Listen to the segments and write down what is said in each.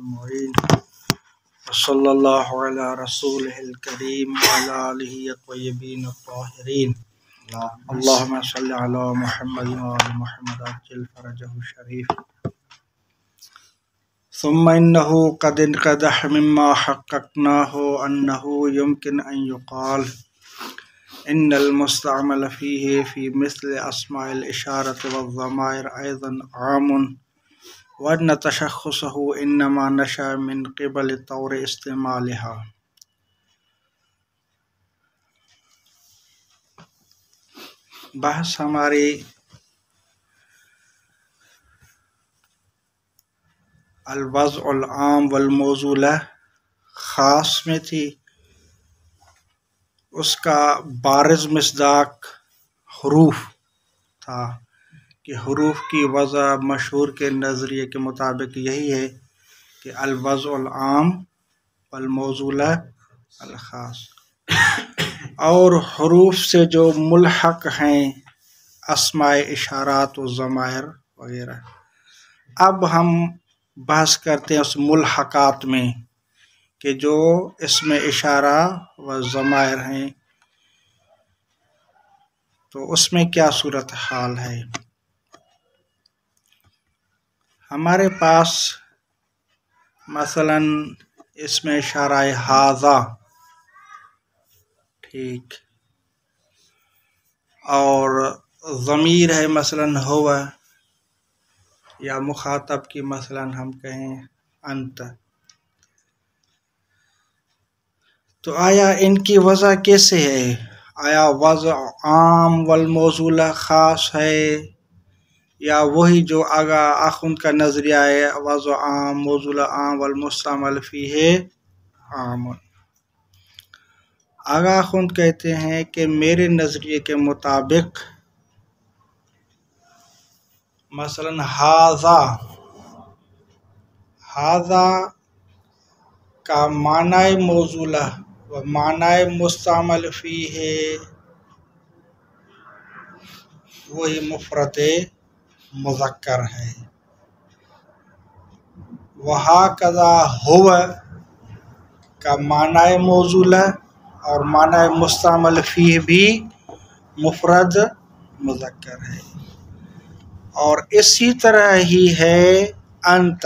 मुईन सल्लल्लाहु अला रसूलिहिल करीम व अला आलिहि अत्तय्यबीन अत्ताहिरीन अल्लाहुम्मा सल्लि अला मुहम्मद व आलि मुहम्मद अज्जिल फरजहु शरीफ सुम्मा इन्नहु क़द इनक़दह मिम्मा हक़्क़क़नाहु अन्नहु युमकिन अन युक़ाल इन्नल मुस्तअमल फ़ीहि फ़ी मिस्ल अस्माइल इशारत व ज़माइर अयज़न आमुन व अन्न तशख़्ख़ुसहु इन्नमा नशअ मिन क़िबल तौर इस्तिमालिहा। बहस हमारी अल-वज़्उल आम वल मौज़ूल ख़ास में थी। उसका बारिज़ मिस्दाक हुरूफ था कि हुरूफ की वज़ह मशहूर के नज़रिए के मुताबिक यही है कि अल-वज़्उल आम वल मौज़ूल अल ख़ास, और हुरूफ से जो मुल्हक़ हैं अस्माए इशारात व ज़माइर वगैरह। अब हम बहस करते हैं उस मुल्हक़ात में कि जो इसमें इशारा व ज़माइर हैं, तो उसमें क्या सूरत हाल है। हमारे पास मसलन इसमें इशारा है हाज़ा, ठीक, और ज़मीर है मसलन हुवा, या मुखातब की मसलन हम कहें अंत। तो आया इनकी वज़ह कैसे है? आया वज़् आम वल मौज़ूल ख़ास है, या वही जो आगा आखुंद का नज़रिया है वज़् आम मौज़ूल आम वल मुस्तअमल फ़ीहि आम। आगा आखुंद कहते हैं कि मेरे नज़रिए के मुताबिक मसलन हाज़ा, हाज़ा का मानाए मौज़ूला व मानाए मुस्तअमल फ़ीहि वही मुफ़रद मुज़क्कर है। वहाकज़ा हुवा का मानाए मौज़ूला और मानाए मुस्तअमल फ़ीहि भी मुफ़रद मुज़क्कर है। और इसी तरह ही है अंत,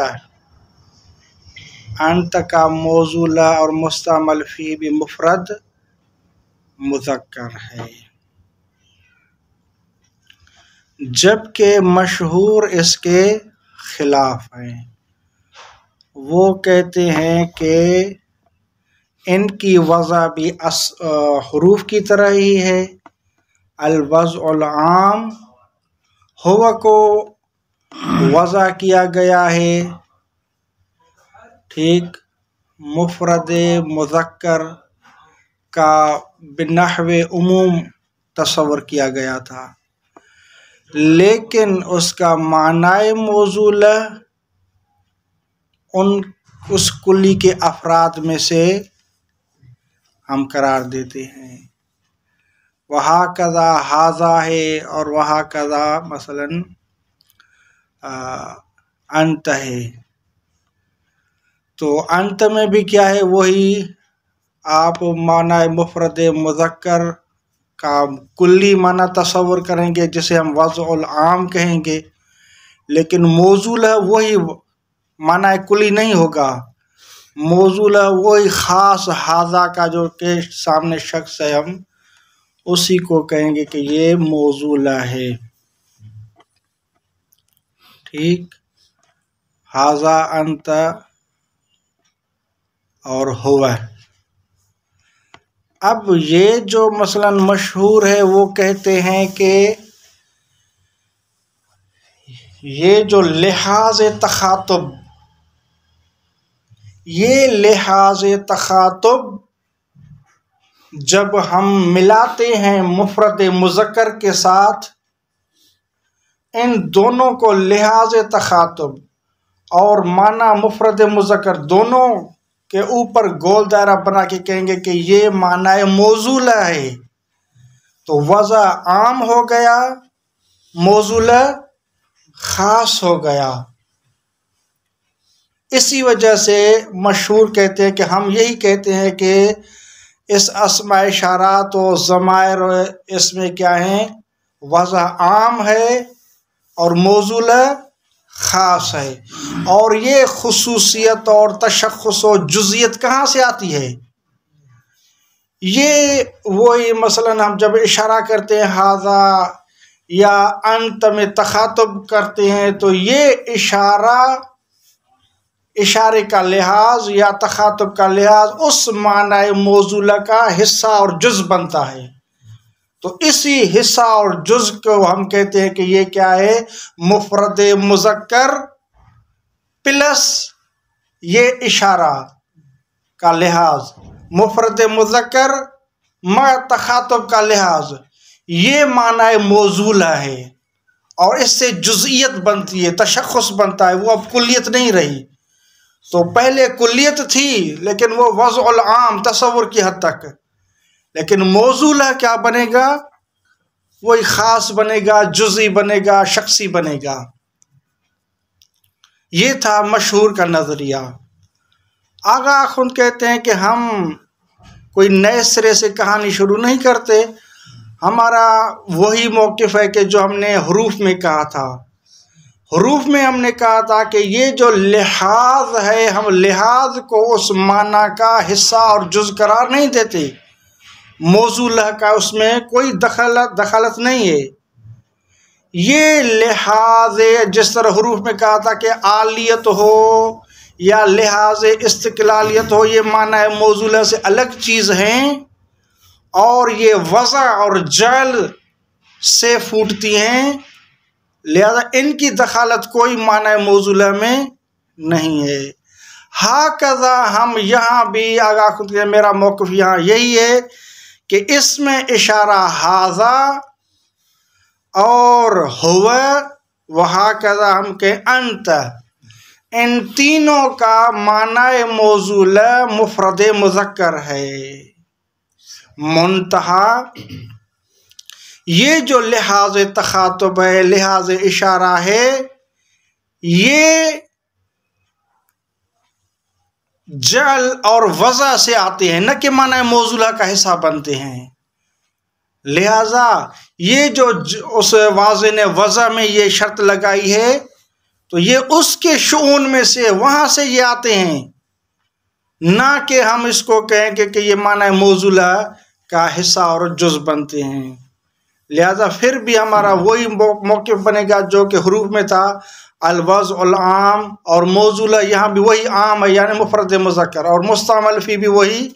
अंत का मौज़ूला और मुस्तअमल फ़ीहि भी मुफ़रद मुज़क्कर है, जबकि मशहूर इसके खिलाफ हैं। वो कहते हैं कि इनकी वज़ह भी हुरूफ की तरह ही है। अल-वज़्उल आम हुवा को वज़ह किया गया है, ठीक, मुफ़रद मुज़क्कर का बिनहवे उमूम तस्वर किया गया था, लेकिन उसका मानाए मौज़ूल उस कुल्ली के अफराद में से हम करार देते हैं। वहाकज़ा हाज़ा है और वहाकज़ा मसलन अंत है। तो अंत में भी क्या है, वही आप माना मुफ़रद मुज़क्कर का कुल्ली माना तस्वर करेंगे जिसे हम वज़्उल आम कहेंगे, लेकिन मौज़ूल है वही माना कुल्ली नहीं होगा। मौज़ूल है वही ख़ास हाज़ा का जो के सामने शख्स है, हम उसी को कहेंगे कि ये मौज़ूल है, ठीक। हाज़ा अंत और हुवा। अब ये जो मसलन मशहूर है वो कहते हैं कि ये जो लिहाज तखातुब, ये लिहाज तखातुब जब हम मिलाते हैं मुफ़रद मुज़क्कर के साथ, इन दोनों को लिहाज तखातुब और माना मुफ़रद मुज़क्कर दोनों के ऊपर गोल दायरा बना के कहेंगे कि ये माना मौज़ूल है। तो वज़ह आम हो गया, मौज़ूल ख़ास हो गया। इसी वजह से मशहूर कहते हैं कि हम यही कहते हैं कि इस अस्मा इशारात और ज़मायर इसमें क्या है, वज़ह आम है और मौजूल ख़ास है। और ये खुसूसियत और तशख़्ख़ुस और जुज़ियत कहाँ से आती है? ये वही मसलन हम जब इशारा करते हैं हाज़ा या अंत में तखातुब करते हैं तो ये इशारे का लिहाज या तखातुब का लिहाज उस मानाए मौजूला का हिस्सा और जुज़ बनता है। तो इसी हिस्सा और जुज़ को हम कहते हैं कि ये क्या है, मुफ़रद मुज़क्कर प्लस ये इशारा का लिहाज, मुफ़रद मुज़क्कर मा तखातुब का लिहाज, ये मानाए मौजूला है और इससे जुज़इयत बनती है, तशख़्ख़ुस बनता है, वो अब कुल्लियत नहीं रही। तो पहले कुल्लियत थी लेकिन वो वज़उल आम तसव्वुर की हद तक, लेकिन मौजूला क्या बनेगा, वही ख़ास बनेगा, जुज़ई बनेगा, शख्सी बनेगा। ये था मशहूर का नज़रिया। आगा खुद कहते हैं कि हम कोई नए सिरे से कहानी शुरू नहीं करते, हमारा वही मौक़िफ़ है कि जो हमने हरूफ में कहा था। हरूफ में हमने कहा था कि ये जो लिहाज है, हम लिहाज को उस माना का हिस्सा और जुज़ करार नहीं देते, मौजूला का उसमें कोई दखलत नहीं है। ये लिहाज जिस तरह हरूफ में कहा था कि आलियत हो या लिहाज इस्तिक़लालियत हो, ये माना है मौजूला से अलग चीज़ हैं और ये वज़ा और जल से फूटती हैं, लिहाजा इनकी दखालत कोई माना मौजूला में नहीं है। हाकज़ा हम यहाँ भी आगा खुद के मेरा मौक़िफ़ यहाँ यही है कि इसमें इशारा हाज़ा और हुवा व हाकज़ा हम के अंत, इन तीनों का मानाए मौजूला मुफ़रद मुज़क्कर है। मुंतहा ये जो लिहाज तखातुब है, लिहाज इशारा है, ये जल और वज़ा से आते हैं, न कि माना मौजूला का हिस्सा बनते हैं। लिहाजा ये जो उस वाज़े ने वज़ा में ये शर्त लगाई है तो ये उसके शुऊन में से, वहाँ से ये आते हैं, ना कि हम इसको कहेंगे कि ये माना मौजूला का हिस्सा और जुज़ बनते हैं। लिहाजा फिर भी हमारा वही मौक़िफ़ बनेगा जो कि हरूफ में था, अल-वज़उल आम, और मौजूला यहाँ भी वही आम है, यानी मुफ़रद मुज़क्कर, और मुस्तअमल फ़ी भी वही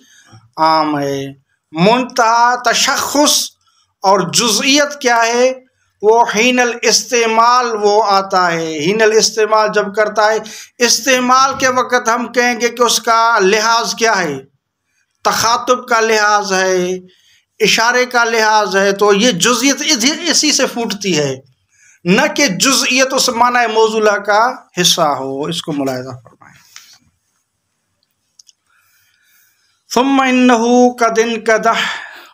आम है। मुंतहा तशख़्ख़ुस और जुज़इयत क्या है, वो हीनल इस्तेमाल वो आता है। हीनल इस्तेमाल जब करता है, इस्तेमाल के वक़्त हम कहेंगे कि उसका लिहाज क्या है, तखातुब का लिहाज है, इशारे का लिहाज है, तो ये जुज़इयत इसी से फूटती है, न कि जुज़इयत उस माना मौजूला का हिस्सा हो। इसको मुलाहिज़ा फरमाएं। सुम्मा इन्नहु कदिन कदह,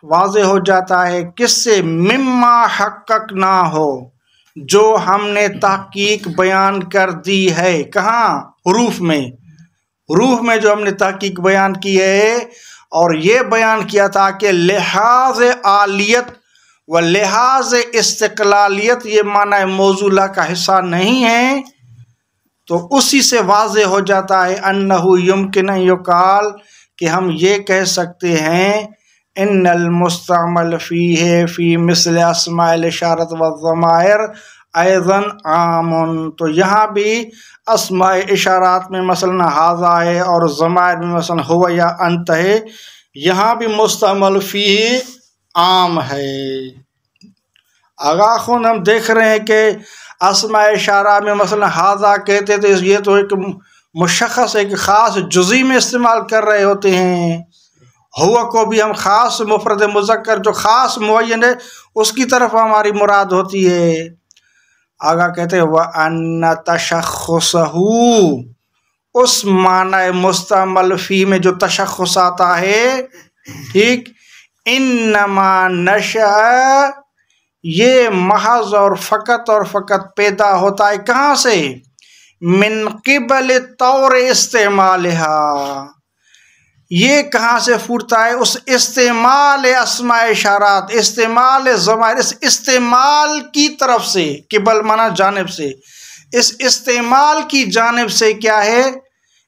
वाज़े हो जाता है किससे, मिम्मा हक़्क़क़ ना हो, जो हमने तहक़ीक़ बयान कर दी है। कहाँ? हरूफ में। हरूफ में जो हमने तहक़ीक़ बयान की है, और ये बयान किया था कि लिहाज आलियत व लिहाज इस्तिक़लालियत ये माना मौजूला का हिस्सा नहीं है, तो उसी से वाज़े हो जाता है अन्नहु युमकिन युकाल, कि हम ये कह सकते हैं इन्नल मुस्तअमल फ़ीहे फ़ी मिस्ल अस्माइल इशारत व ज़मायर अयज़न आमुन। तो यहाँ भी अस्माए इशारात में मसलन हाज़ा है और ज़मायर में मसलन हुवा या अंत है, यहाँ भी मुस्तअमल फ़ीही आम है। आगा खुद हम देख रहे हैं कि अस्माए इशारा में मसलन हाज़ा कहते तो ये तो एक मुशख़्ख़स एक ख़ास जुज़ी में इस्तेमाल कर रहे होते हैं। हुआ को भी हम ख़ास मुफ़रद मुज़क्कर जो ख़ास मुअय्यन है उसकी तरफ हमारी मुराद होती है। आगा कहते हैं व अन्ना तशख़्ख़ुसहू, उस माना मुस्तअमल फ़ी में जो तशख़्ख़ुस आता है, ठीक, इन्नमा नशअ, ये महज़ और फ़कत पैदा होता है कहाँ से, मिन क़िबल तौर इस्तेमालिहा, ये कहाँ से फूटता है? उस इस्तेमाल अस्माए इशारात, इस्तेमाल ज़माइर, इस इस्तेमाल की तरफ से, क़िबल माना जानिब से, इस इस्तेमाल की जानिब से क्या है?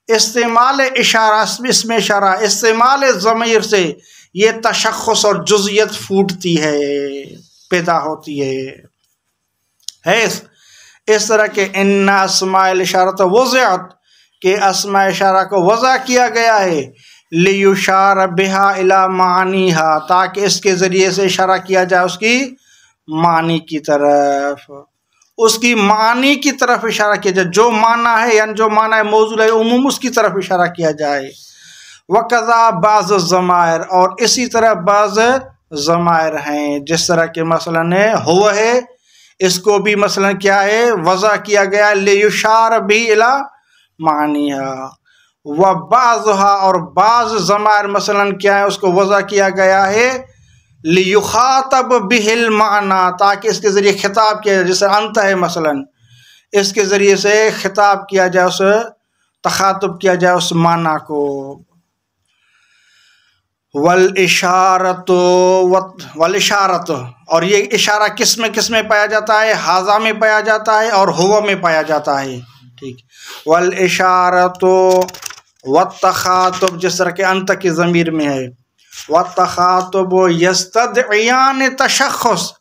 इस्तेमाल इशारा, इसमें इशारा, इस्तेमाल ज़मीर से ये तशख़्ख़ुस और जुज़ियत फूटती है, पैदा होती है। इस तरह के इन्ना अस्माइल इशारत वज़अत के अस्माए इशारा को वज़ा किया गया है, लियुशार बिहा इला मानीहा, ताकि इसके ज़रिए से इशारा किया जाए उसकी मानी की तरफ, उसकी मानी की तरफ इशारा किया जाए, जो माना है यानी जो माना है मौजूद है उमूम, उसकी तरफ इशारा किया जाए। वक़ज़ा बाज़ ज़माइर, और इसी तरह बाज़ ज़माइर हैं, जिस तरह के मसलन हुआ है, इसको भी मसलन क्या है? वज़ा किया गया, लियुशार भी इला मानिहा। व बाज़हा, और बाज़ ज़माइर मसलन क्या है? उसको वज़ा किया गया है, लियुखातब बिहिल माना, ताकि इसके ज़रिए खिताब किया जाए, जैसे अंत है मसलन, इसके ज़रिए से खिताब किया जाए, उस तखातुब किया जाए उस माना को। वल इशारत, और ये इशारा किस में पाया जाता है? हाजा में पाया जाता है और हुवा में पाया जाता है। ठीक, वल इशारत व तखातुब, जिस तरह के अंत की ज़मीर में है, व तखातुब यस्तदइयान तशख़्ख़ुस,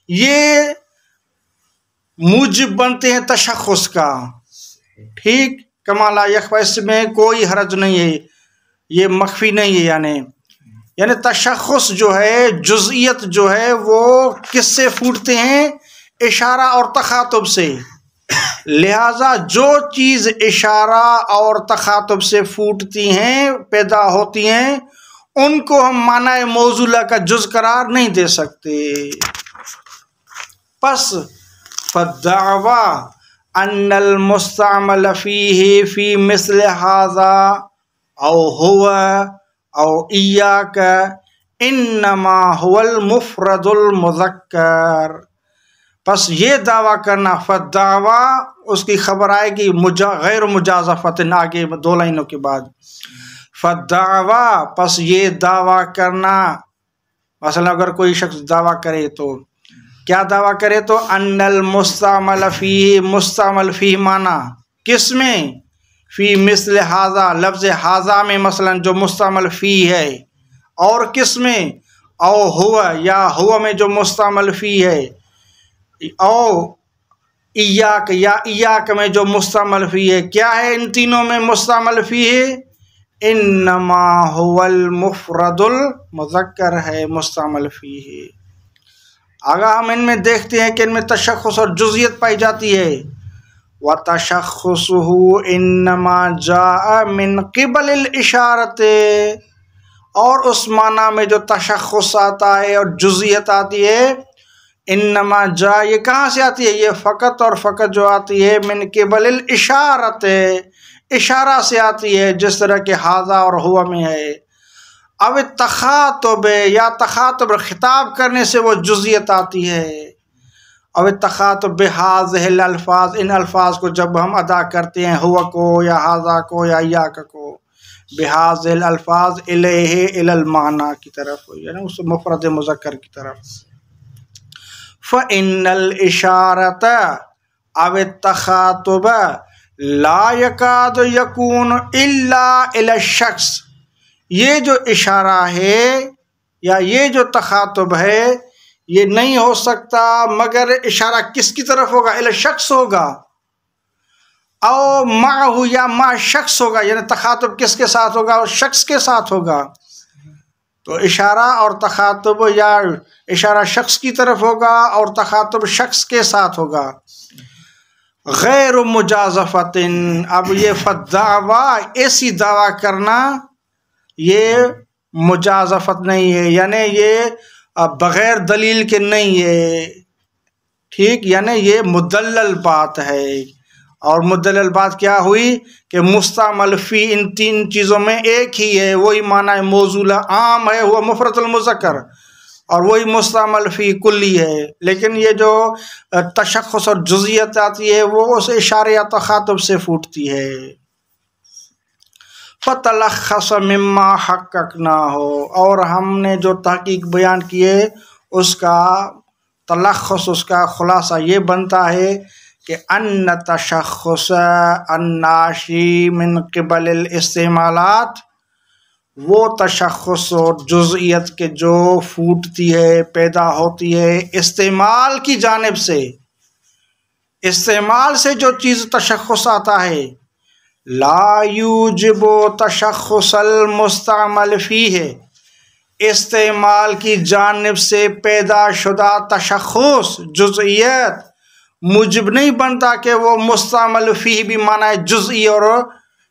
ये मूजिब बनते हैं तशख़्ख़ुस का। ठीक, कमाला यखफ़ा, इसमें कोई हरज नहीं है, ये मख्फी नहीं है, यानी तशख़्ख़ुस जो है, जुज़इयत जो है, वो किससे फूटते हैं? इशारा और तखातुब से। लिहाजा जो चीज़ इशारा और तखातुब से फूटती हैं, पैदा होती हैं, उनको हम माना मौजूला का जुज़ करार नहीं दे सकते। पस फद्दावा अन्नल मुस्तअमल फ़ीही फ़ी मिस्ल हाज़ा औ हुवा औ इय्याका इन्नमा हुवल मुफ़रदुल मुज़क्कर। बस ये दावा करना, फद्दावा उसकी खबर आएगी गैर मुजाज़फ़तिन, आगे 2 लाइनों के बाद। फद्दावा, बस ये दावा करना, मसलन अगर कोई शख्स दावा करे तो क्या दावा करे? तो अन्नल मुस्तअमल फ़ीही, मुस्तअमल फ़ीही माना किस में? फ़ी मिस्ल हाज़ा, लफ्ज़ हाज़ा में मसलन जो मुस्तअमल फ़ी है, और किस में? औ हुवा, या हुवा में जो मुस्तअमल फ़ी है, औ इय्याक, या इय्याक में जो मुस्तअमल फ़ी है। क्या है इन तीनों में मुस्तअमल फ़ी है? इन्नमा हुवल मुफ़रदुल मुज़क्कर है, मुस्तअमल फ़ी है। अगर हम इनमें देखते हैं कि इनमें तशख़्ख़ुस और जुज़ियत पाई जाती है। व तशख़्ख़ुसुहु इन्नमा जाअ मिन क़िबलिल इशारत, और उस माना में जो तशख़्ख़ुस आता है और जुज़ियत आती है, इन्नमा जा, ये कहाँ से आती है? ये फ़कत और फ़कत जो आती है मिन क़िबलिल इशारत, इशारा से आती है, जिस तरह के हाज़ा और हुवा में है। अब तखातुब, या तखातुब खिताब करने से वो जुज़ियत आती है। अब तखातुब बिहाज़िल अल्फ़ाज़, इन अल्फ़ाज को जब हम अदा करते हैं, हुवा को या हाज़ा को या इय्याका को, बिहाज़िल अल्फ़ाज़ इलैहि इलल माना की तरफ, यानी उस मुफ़रद मुज़क्कर की तरफ। फ़इन्नल इशारत अब तखातुब ला यकादु यकून इल्ला इला शख्स, ये जो इशारा है या ये जो तखातुब है, ये नहीं हो सकता मगर इशारा किसकी तरफ होगा? इला शख्स होगा, औ माहू, या मा शख्स होगा, यानी तखातुब किसके साथ होगा? और शख्स के साथ होगा। तो इशारा और तखातुब, या इशारा शख्स की तरफ होगा और तखातुब शख्स के साथ होगा। गैर मुजाज़फ़तिन, अब ये फद्दावा, ऐसी दावा करना ये मुजाज़फ़त नहीं है, यानी ये बग़ैर दलील के नहीं है। ठीक, यानी ये मुदल्लल बात है। और मुदल्लल बात क्या हुई कि मुस्तअमल फ़ी इन 3 चीज़ों में एक ही है, वही माना है, मौजूला आम है, हुआ मुफ़रदुल मुज़क्कर, और वही मुस्तअमल फी कुल्ली है। लेकिन ये जो तशख्खुस और जुज़ियत आती है वो उस इशारे या तखातुब से फूटती है। फ़तलख़्ख़स मिम्मा हक़्क़ना हो, और हमने जो तहक़ीक़ बयान किए उसका तलख़्ख़ुस, उसका खुलासा ये बनता है कि अन्न तशख़्ख़ुस अन्नाशी मिन क़िबलिल इस्तेमालात, वो तशख़्ख़ुस और जुज़इयत के जो फूटती है, पैदा होती है इस्तेमाल की जानिब से। इस्तेमाल से जो चीज़ तशख़्ख़ुस आता है, ला यूजिबु तशख़्ख़ुसल मुस्तअमल फ़ीह, इस्तेमाल की जानिब से पैदा शुदा तशख़्ख़ुस जुज़इयत मुजिब नहीं बनता कि वो मुस्तअमल फ़ीह भी माना जुज़ई और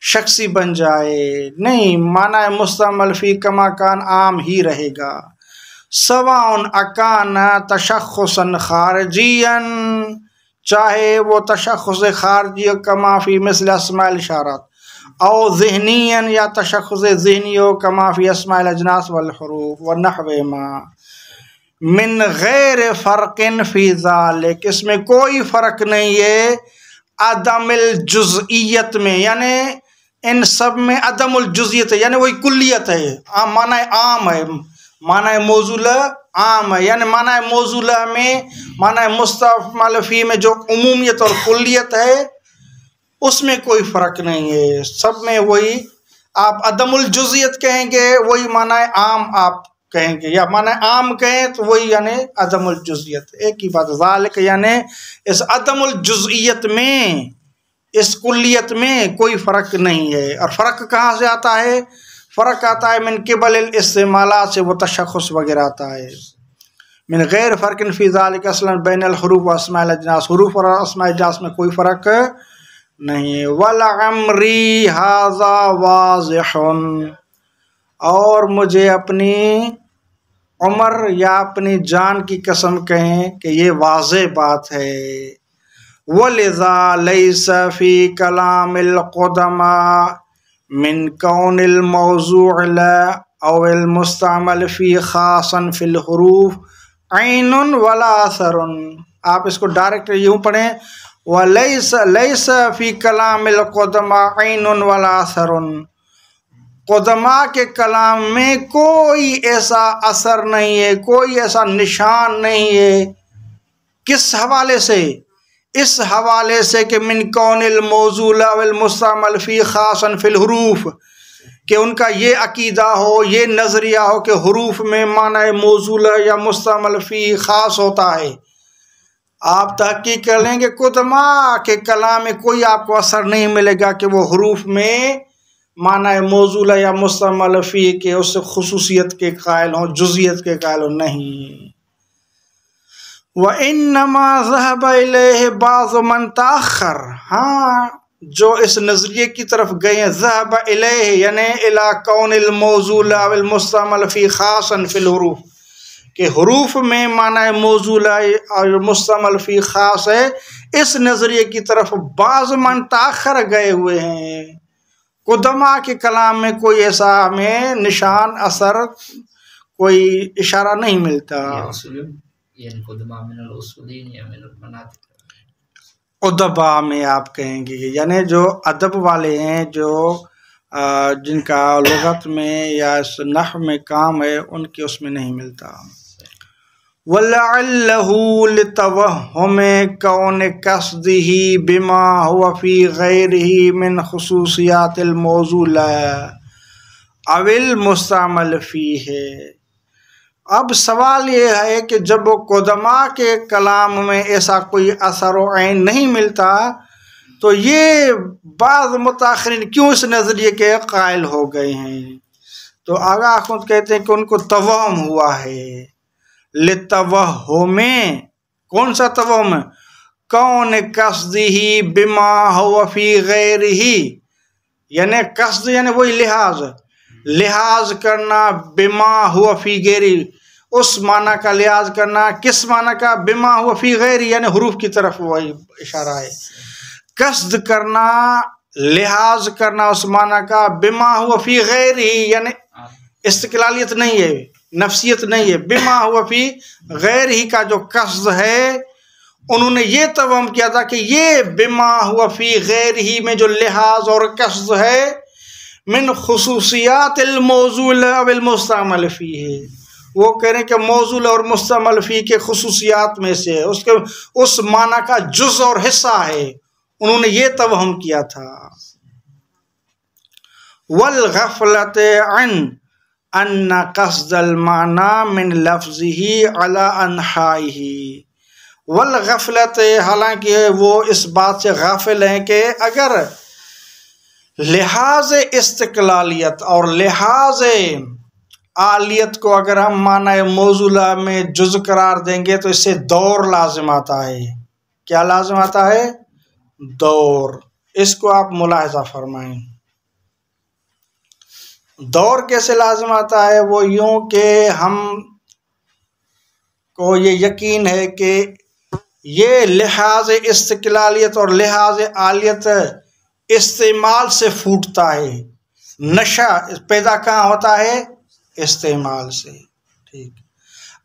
शख्सी बन जाए। नहीं, माना मुस्तअमल फ़ी कमा कान आम ही रहेगा। सवाउन अकान तशख़्ख़ुसन खारजियन, चाहे वो तशख़्ख़ुस खारजी कमा फ़ी मिस्ल अस्माइल इशारात, और ज़हनियन या तशख़्ख़ुस ज़हनी हो कमा फ़ी अस्माइल अजनास वल हुरूफ व नहवेमा मिन गैर फ़र्क़िन फ़ी ज़ालिक, इसमें कोई फ़र्क नहीं है अदमिल जुज़इयत में, यानी इन सब में अदमुल जुज़इयत है, यानी वही कुल्लियत है। माना आम है, माना मौजूला आम है, यानी माना मौजूला में, माना मुस्तअमल फ़ी में जो उमूमियत और कुल्लियत है उसमें कोई फ़र्क नहीं है, सब में वही। आप अदमुल जुज़इयत कहेंगे वही माना आम आप कहेंगे, या माना आम कहें तो वही यानी अदमुल जुज़इयत, एक ही बात। ज़ालिक यानी इस अदमुल जुज़इयत में, इस कुल्लियत में कोई फ़र्क नहीं है। और फ़र्क कहाँ से आता है? फ़र्क आता है मिन क़िबलिल इस्तेमालात से, वो तशख़्ख़ुस वगैरह आता है। मिन गैर फ़र्क़िन फ़ी ज़ालिक असलन बैनल हुरूफ़ व अस्माइल अजनास, हुरूफ़ और अस्माइल अजनास में कोई फ़र्क नहीं है। वल अम्री हाज़ा वाज़िहुन, और मुझे अपनी उम्र या अपनी जान की कसम कहें कि ये वाज़े बात है। वलिज़ा लैसा फ़ी कलामिल क़ुदमा मिन कौनिल मौज़ूअ अविल मुस्तअमल फ़ी ख़ासन फ़िल हुरूफ़ ऐनुन वला असरुन। आप इसको डायरेक्ट यूँ पढ़ें, लैसा फ़ी कलामिल क़ुदमा ऐनुन वला असरुन, क़ुदमा के कलाम में कोई ऐसा असर नहीं है, कोई ऐसा निशान नहीं है। किस हवाले से? इस हवाले से कि मिन कौनिल मौज़ूला वल मुस्तअमल फ़ी ख़ासन फ़िल हुरूफ़, कि उनका ये अकीदा हो, ये नज़रिया हो कि हुरूफ़ में माना मौज़ूला या मुस्तअमल फ़ी ख़ास होता है। आप तहक़ीक़ कर लेंगे क़ुदमा के कलाम में कोई आपको असर नहीं मिलेगा कि वो हुरूफ़ में माना मौज़ूला या मुस्तअमल फ़ी के उस खुसूसियत के कायल हों, जुज़ियत के कायल हों, नहीं। व इन्नमा ज़हब इलैहि बाज़ु मन तअख़्ख़र, हाँ, जो इस नज़रिए की तरफ गए हैं, ज़हब इलैहि यानी इला कौनिल मौज़ूला वल मुस्तअमल फ़ी ख़ासन फ़िल हुरूफ़, कि हुरूफ़ में माना मौज़ूला और मुस्तअमल फ़ी ख़ास है, इस नज़रिए की तरफ बाज़ मन तअख़्ख़र गए हुए हैं। क़ुदमा के कलाम में कोई ऐसा हमें निशान, असर, कोई इशारा नहीं मिलता। उदबा में आप कहेंगे, यानी जो अदब वाले हैं, जो जिनका लुगत में या नहव में काम है, उनके उसमें नहीं मिलता। वलअल्लहु लितवहुम कौन कसदिही बिमा हुवा फी गैरिही मिन खुसूसियातिल मौज़ूला अविल मुस्तअमल फ़ीही। अब सवाल ये है कि जब वो क़ुदमा के कलाम में ऐसा कोई असर व ऐन नहीं मिलता, तो ये बाज़ मुताख़िरीन क्यों इस नज़रिए के कायल हो गए हैं? तो आगा खुद कहते हैं कि उनको तवहम हुआ है। लितवहुमे, कौन सा तवहम? कौन कसदिही बिमा हुवा फी गैरिही, यानी कसद यानी वही लिहाज, लिहाज करना, बिमा हुवा फी गैरी, उस माना का लिहाज करना, किस माना का? बिमा हुआ फी गैरी, यानी हुरूफ की तरफ वही इशारा है। कसद करना, लिहाज करना उस माना का, बिमा हुआ फी गैरी यानी इस्तिक़लालियत नहीं है, नफ्सियत नहीं है। बिमा हुआ फी गैर ही का जो कस्द है, उन्होंने ये तवहम किया था कि ये बिमा हुआ फी गैर ही में जो लिहाज और कस्द है, मिन खुसूसियात अल मौजूल अल मुस्तअमल फी है, वो कह रहे हैं कि मौजूल और मुस्तअमल फी के खुसूसियात में से है, उसके उस माना का जुज़ और हिस्सा है। उन्होंने ये तवहम किया था। वल गफलत अन्ना कसदल माना मिन लफ्ज़िही अला अनहाइही। वल गफलत, हालांकि वो इस बात से गाफिल हैं कि अगर लिहाज इस्तिक़लालियत और लिहाज आलियत को अगर हम माना मौजूला में जुज़ करार देंगे तो इससे दौर लाजिम आता है। क्या लाजिम आता है? दौर। इसको आप मुलाहिज़ा फरमाएं। दौर कैसे लाजिम आता है? वो यूं कि हम को ये यकीन है कि ये लिहाज इस्तिक़लालियत और लिहाज आलियत इस्तेमाल से फूटता है। नशा पैदा कहाँ होता है? इस्तेमाल से। ठीक।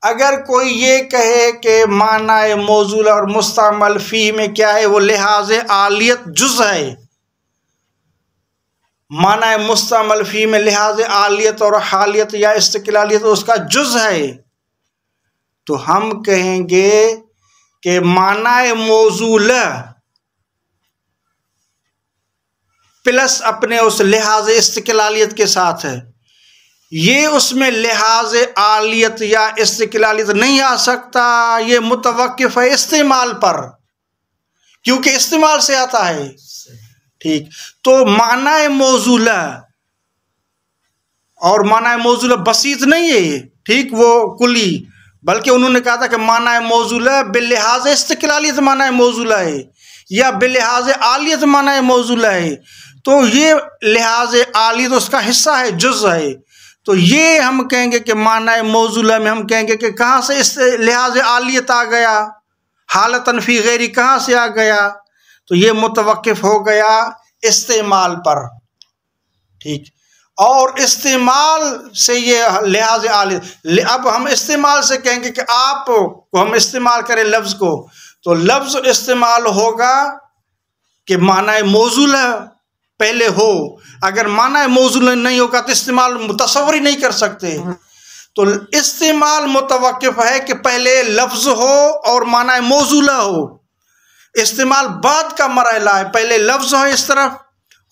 अगर कोई ये कहे कि माना मौजूल और मुस्तअमल फी में क्या है, वो लिहाज आलियत जुज़ है, माना मुस्तअमल फी में लिहाज आलियत और हालियत या इस्तिक़लालियत उसका जुज़ है, तो हम कहेंगे कि माना मौजूल प्लस अपने उस लिहाज इस्तिक़लालियत के साथ है, ये उसमें लिहाज आलियत या इस्तिक़लालियत नहीं आ सकता। ये मुतवक्किफ़ है इस्तेमाल पर, क्योंकि इस्तेमाल से आता है। ठीक। तो माना मौजूला और माना मौजूला बसीत नहीं है, ठीक, वो कुली, बल्कि उन्होंने कहा था कि माना मौजूला बिलिहाज इस्तिक़लालियत माना मौजूला है या बिलिहाज आलियत माना मौजूला है। तो ये लिहाज आलियत उसका हिस्सा है, जुज़ है। तो ये हम कहेंगे कि माना मौजूला में हम कहेंगे कि कहाँ से इस लिहाज आलियत आ गया, हालतन फी गैरी कहाँ से आ गया, तो ये मुतवक्किफ़ हो गया इस्तेमाल पर। ठीक। और इस्तेमाल से ये लिहाज आलियत, अब हम इस्तेमाल से कहेंगे कि आप को हम इस्तेमाल करें लफ्ज़ को, तो लफ्ज़ इस्तेमाल होगा कि माना मौजूल पहले हो। अगर माना मौजूल नहीं होगा तो इस्तेमाल तसव्वुर ही नहीं कर सकते। तो इस्तेमाल मुतवक्किफ़ है कि पहले लफ्ज़ हो और माना मौजूला हो। इस्तेमाल बाद का मरहला है, पहले लफ्ज़ हो इस तरफ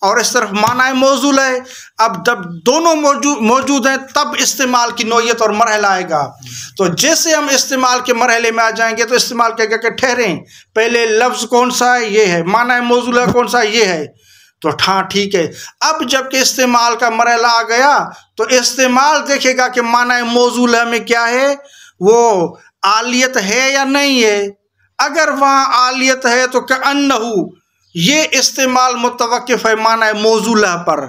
और इस तरफ माना मौजूल है। अब जब दोनों मौजूद हैं तब इस्तेमाल की नौयत और मरहला आएगा। तो जैसे हम इस्तेमाल के मरहले में आ जाएंगे तो इस्तेमाल कहेगा कि ठहरें, पहले लफ्ज़ कौन सा है? ये है। माना मौजूल कौन सा? ये है। तो हाँ ठीक है। अब जबकि इस्तेमाल का मरहला आ गया तो इस्तेमाल देखेगा कि माना मौजूल में क्या है, वो आलियत है या नहीं है। अगर वहाँ आलियत है तो कअन्नहु, ये इस्तेमाल मुतवक्किफ़ है माना मौजूला पर,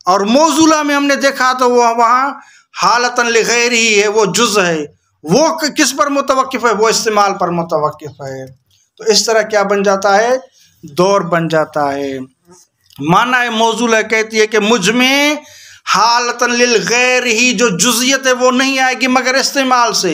और मौजूला में हमने देखा तो वो वहाँ हालतन लिगैरी ही है, वो जुज़ है। वो किस पर मुतवक्किफ़ है? वो इस्तेमाल पर मुतवक्किफ़ है। तो इस तरह क्या बन जाता है? दौर बन जाता है। माना मौजूला कहती है कि मुझ में हालतन लिल गैर ही जो जुज़ियत है वो नहीं आएगी मगर इस्तेमाल से।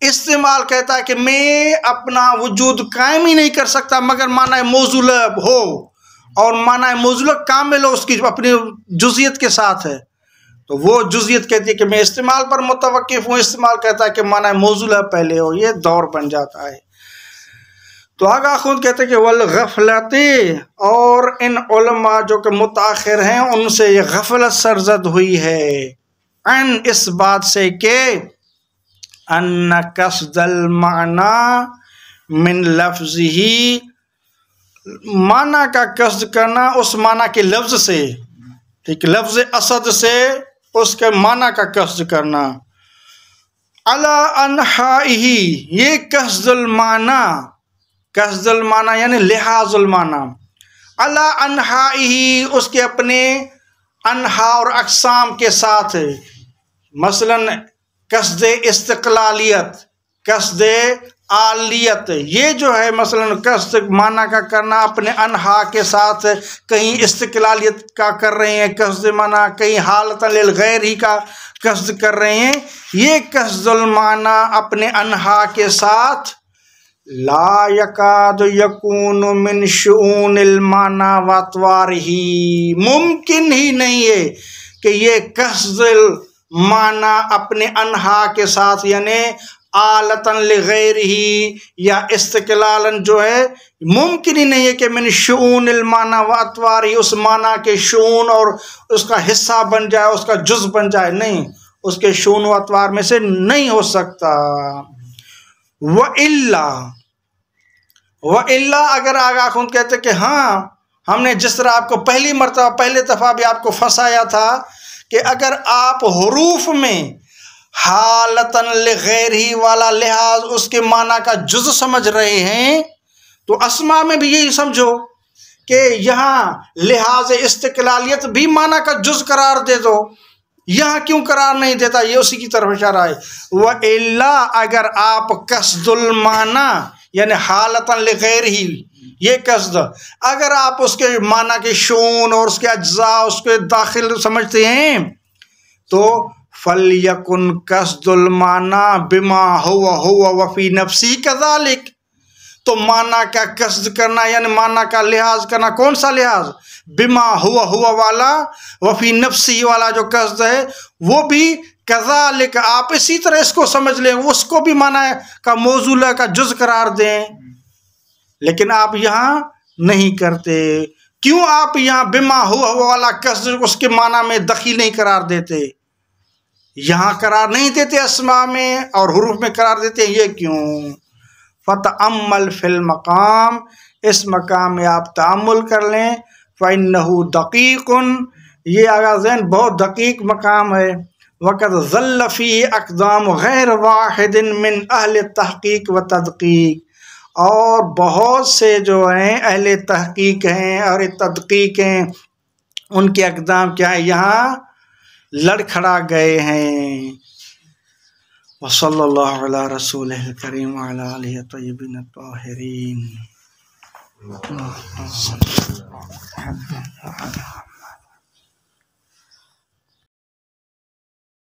इस्तेमाल कहता है कि मैं अपना वजूद कायम ही नहीं कर सकता मगर माना मौजूला हो, और माना मौजूला कामिल हो, उसकी अपनी जुज़ियत के साथ है। तो वो जुज़ियत कहती है कि मैं इस्तेमाल पर मुतवक्किफ़ हूँ। इस्तेमाल कहता है कि माना मौजूला पहले हो। ये दौर बन जाता है। तो आगा खुद कहते हैं कि वल गफलती, और इन उलमा जो कि मुताखिर हैं उनसे ये गफलत सरजद हुई है अन इस बात से कि अन्न कसदल माना मिन लफ्ज़िही, माना का कसद करना उस माना के लफ्ज़ से, ठीक, लफ्ज़ असद से उसके माना का कसद करना। अला अनहाइही, ये कसदुल माना, कसदुल माना यानी लिहाजुल माना, अला अनहाइही उसके अपने अनहा और अक़साम के साथ। मसलन कसद इस्तिक़लालियत, कसद आलियत, ये जो है मसलन कस्द माना का करना अपने अनहा के साथ, कहीं इस्तिकलालियत का कर रहे हैं कस्द माना, कहीं हालत लिल गैर ही का कस्द कर रहे हैं, ये कस्दुल माना अपने अनहा के साथ ला यकाद यकून मिन शुऊनिल माना वातवारिही, मुमकिन ही नहीं है कि ये कस्दुल माना अपने अनहा के साथ यानी आलतन लिगैरिही या इस्तिकलालन जो है मुमकिन ही नहीं है कि मिन शुऊनिल माना वातवारिही, उस माना के शून और उसका हिस्सा बन जाए, उसका जुज़ बन जाए, नहीं, उसके शून वातवार में से नहीं हो सकता। व इल्ला अगर आगा खुद कहते कि हाँ हमने जिस तरह आपको पहली मरतबा पहले दफ़ा भी आपको फंसाया था कि अगर आप हुरूफ में हालतन लिगैरिही वाला लिहाज उसके माना का जुज़ समझ रहे हैं तो अस्मा में भी यही समझो कि यहाँ लिहाज इस्तिकलालियत भी माना का जुज़ करार दे दो, यहाँ क्यों करार नहीं देता, ये उसी की तरफ इशारा है। व इल्ला अगर आप कसदुल माना यानी हालतन लिगैरिही ये कसद अगर आप उसके माना के शून और उसके अज्जा उसके दाखिल समझते हैं तो फलयकुन कसदुल माना बिमा हुवा वफी नफ्सी कज़ालिक, तो माना का कसद करना यानी माना का लिहाज करना, कौन सा लिहाज, बिमा हुआ वाला वफी नफ्सी वाला जो कसद है वो भी कज़ालिक, आप इसी तरह इसको समझ लें, उसको भी माना का मौजूला का जुज़ करार दें, लेकिन आप यहाँ नहीं करते। क्यों आप यहाँ बिमा हुआ वाला कसद उसके माना में दखील नहीं करार देते, यहाँ करार नहीं देते अस्मा में और हुरूफ में करार देते, ये क्यों। फ़तअम्मल फिल मकाम, इस मकाम में आप तामुल कर लें, फ़इन्नहु दक़ीक़ुन, ये आगाज़ैन बहुत दक़ीक़ मकाम है। वक़द ज़ल्ल फ़ीही अक़दाम गैर वाहिदिन मिन अहल तहक़ीक़ व तदक़ीक़, और बहुत से जो हैं अहले तहक़ीक़ हैं और तदक़ीक़ हैं उनके अक़दाम क्या है यहाँ लड़खड़ा गए हैं। वसल्लल्लाहु अला रसूलिल करीम व अला आलिहि तय्यिबीन ताहिरीन।